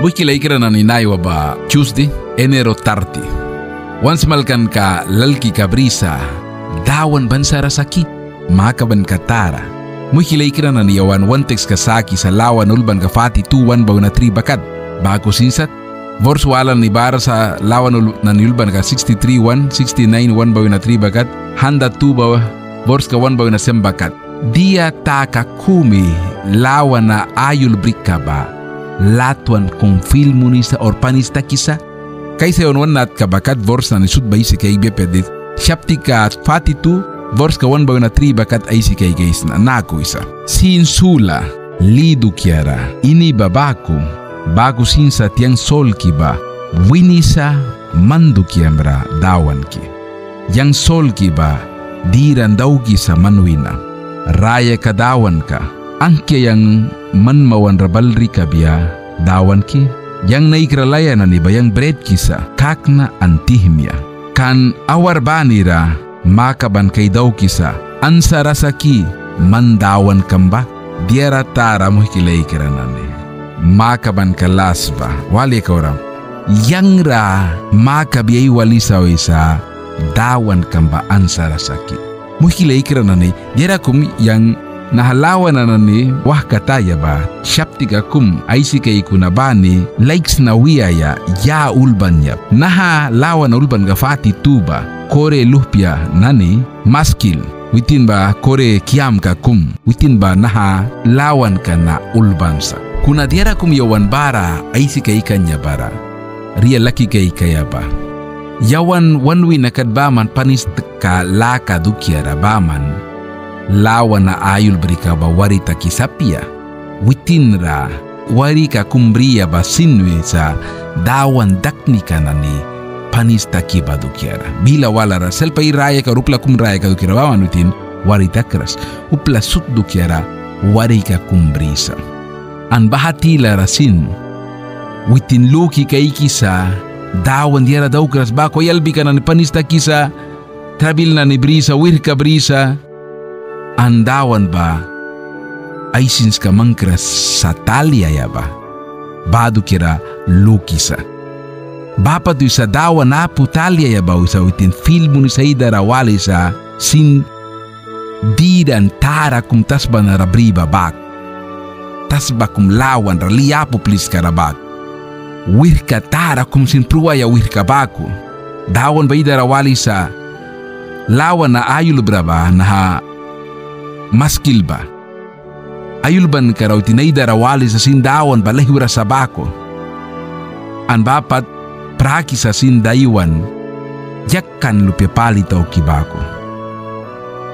Bukila ikira na ninaiwa ba Tuesday, Enero 30. Once malkan ka lalki ka brisa, dawan bansara saki, makaban ka tara. Bukila ikira na niyawan one text ka saki sa lawan ulban ka fati 2-1 baw na 3 bakat. Bago sinsat, Vors walan ni bara sa lawan na nilban ka 63-1, 69-1 baw na 3 bakat, handa 2 baw, Vors ka 1 baw na 7 bakat. Dia taka kumi lawan na ayul brika ba? Latuan kung filmu ni sa orpanista kisa kaysa yon nat kabakat Vors na nisud ba isi kay bepedit syapti ka fati 2 Vors ka 1 baw na 3 bakat ay si kay guys na nako isa sinsula lidu kiara ini babaku bago sinsa tiang sol kiba winisa mandu kiambra dawan ki yang sol kiba diran daw ki sa manwina raya ka dawan ka angke yang manmawan rabalri kabia dawan ki yang naikralaya na ni bayang bread kisa kakna antihmia kan awar banira makaban kay daw kisa ansarasaki mandawan kamba diara tara mo kilay kiranani makaban kalasba wali kauram yang ra makabiyay walisaw isa dawan kamba ansarasaki mo kilay kiranani diara kum yang nahalawan na ni wah kataya ba syaptiga kum aisi kay kunabani likes na wiyaya ya ulban yap naha lawan ulban gafati tuba kore luhpia nani maskil witin ba kore kiam ka kum witin ba naha lawan ka na ulbansa kuna diara kum yawan bara aisi kay kanya bara ria laki kay kaya ba yawan wanwi nakadbaman panis ka laka dukiara baman lawan na ayul brika ba warita kisapia witinra warika kumbria ba sinwe sa dawan daknika na ni panista kiba dukiara bila walara selpa iraya ka rupla kumraya ka dukiara baman witin warita kras upla sut dukiara warika kumbrisa an bahatila rasin witin luki ka ikisa dawan diara daw kras ba ko yalbi ka na ni panista kisa trabil na ni brisa wirka brisa andawan ba ay sins ka mangkras sa talya ya ba badu kira lukisa bapa tu sa dawan na po talya ya ba sa witin filmu ni sa idarawali sa sin didan tara kum tasba na rabriba bak tasba kum lawan raliapo plis karabak wirka tara kum sin pruwaya wirka baku dawan ba idarawali sa lawan na ayul braba na ha maskil ba ayulban karaw tinaydarawali sa sindawan balahura sa bako an bapat praki sa sindaywan yakkan lupipalitaw kibako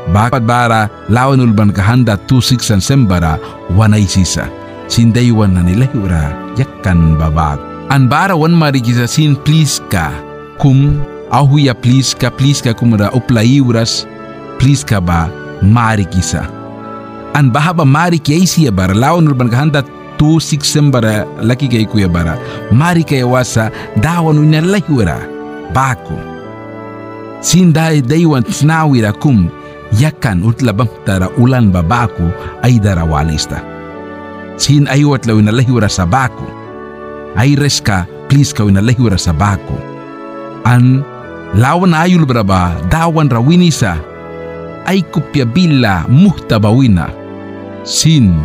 bapat bara lawan ulban kahanda 2-6 an sembara wanay sisa sindaywan na nilahura yakkan babak an bara wan mariki sa sin please ka kum ahuya please ka kumara uplaiuras please ka ba mari kisa an bahaba mari kay siya bara lawan urban kahanda 2-6 sembara laki kay kuya bara mari kay wasa dawan unya lahura bako sinday daywan snawira kum yakan utlabang tara ulan babako ay darawalista sin aywat law na lahura sa bako ay reska please ka na lahura sa bako an lawan ayul braba dawan rawinisa ay kupya bila muhtabawina sin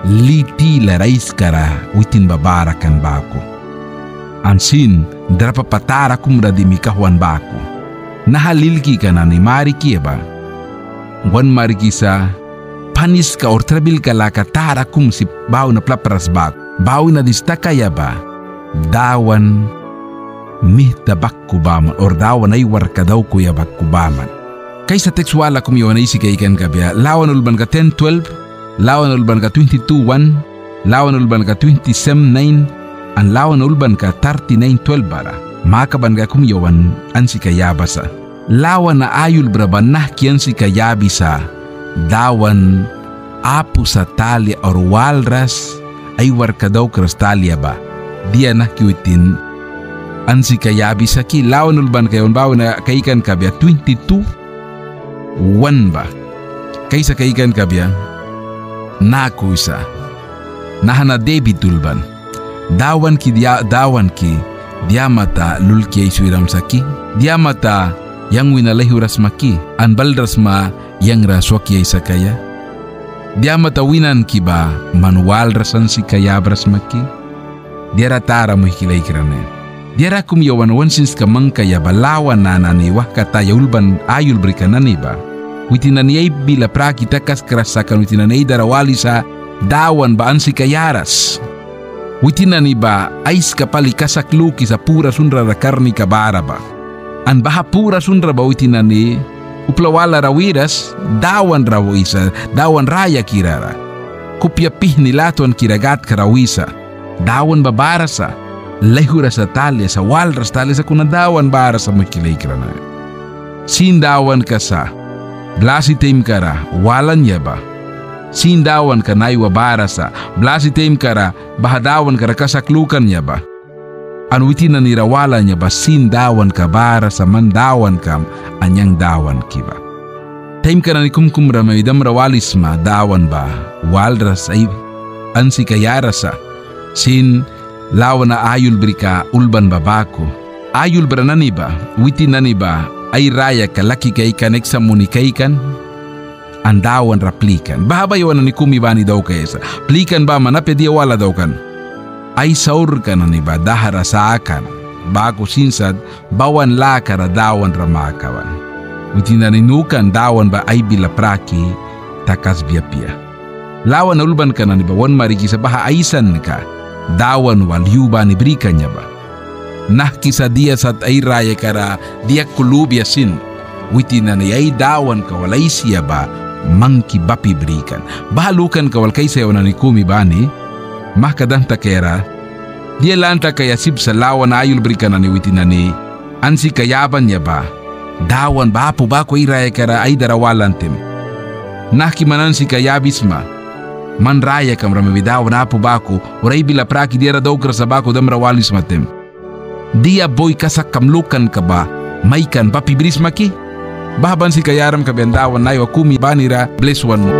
liti larais kara witin babara kan bako an sin drapa patara kumra di mikahwan bako nahalilki ka na ni mariki ba wan mariki sa panis ka or trabil ka laka tara kum si baw na plapras bak baw na distakaya ba dawan mihtabak kubaman or dawan ay warka daw kuya bak kubaman kaysa tekstuala kumiyawan ay sikaikan kabya lawan ulban ka 10-12 lawan ulban ka 22-1 lawan ulban ka 27-9 an lawan ulban ka 39-12 bara makaban ka kumiyawan an sikayabasa lawan na ayul braban nah kian sikayabisa dawan apu sa talya or walras ay warka daw kras talya ba dia nah kiwitin an sikayabisa ki lawan ulban kayon bawa na kaikan kabya 22 wan ba kaisa kaikan kabyang naku isa nahana David tulban dawan ki dia mata lulki ay suiram saki dia mata yang winalahi rasmaki an baldrasma yang raswaki ay sakaya dia mata winan ki ba manual rasan si kaya brasmaki dia ratara mo hikilay kirane dia rakum yawan wansins ka mangkaya balawan na naniwah kata yaulban ayul brikanani ba witinaniyay bila praki takas kerasakan witinanay darawali sa dawan ba ansi kayaras witinani ba ais kapali kasakluki sa pura sunra rakarni kabara ba an baha pura sunra ba witinani uplawala rawiras dawan rawisa dawan raya kirara kupya pihni latuan kiragat karawisa dawan ba barasa lehura sa talya sa walras talya sa kunadawan barasa makilay kirana sin dawan kasa blasi tim kara walan yaba sindawan ka naiwa barasa blasi tim kara bahadawan kara kasaklukan yaba anwitina ni rawalan yaba sindawan ka barasa mandawan kam anyang dawan kiba tim kara ni kumkum ramay dam rawalisma dawan ba walras ay ansi kayarasa sin lawan na ayul brika ulban babako ayul branani ba witinani ba ay raya kalaki kaikan eksamuni kaikan andawan raplikan bahabayawan ni kumibani daw kaysa plikan ba manape dia wala daw kan ay saur ka na ni ba dahara sa akan bago sinsad bawan lakara dawan ramakawan witinaninukan dawan ba ay bilapraki takas biapia lawan ulban ka na ni ba wan mariki sa baha aisan ka dawan walyuba ni brika niya ba nah kisa dia sat ay raya kara dia kulubya sin witina na ay dawan kawalay siya ba mangki bapi berikan bahalukan kawal kaysa yawan ni kumi bani mah kadang takera dia lanta kaya sib sa lawan ayul berikan ni witina ni ansi kayaban niya ba dawan bapu bako ay raya kara ay darawalan tim nah kimanan si kayabisma man raya kam ramabidawan apu bako uray bila praki dia radokra sa bako dam rawalis matim dia boy kasak kamlukan ka ba may kan papibris maki bahaban si kayaram ka bendawan na kumi banira bless one mo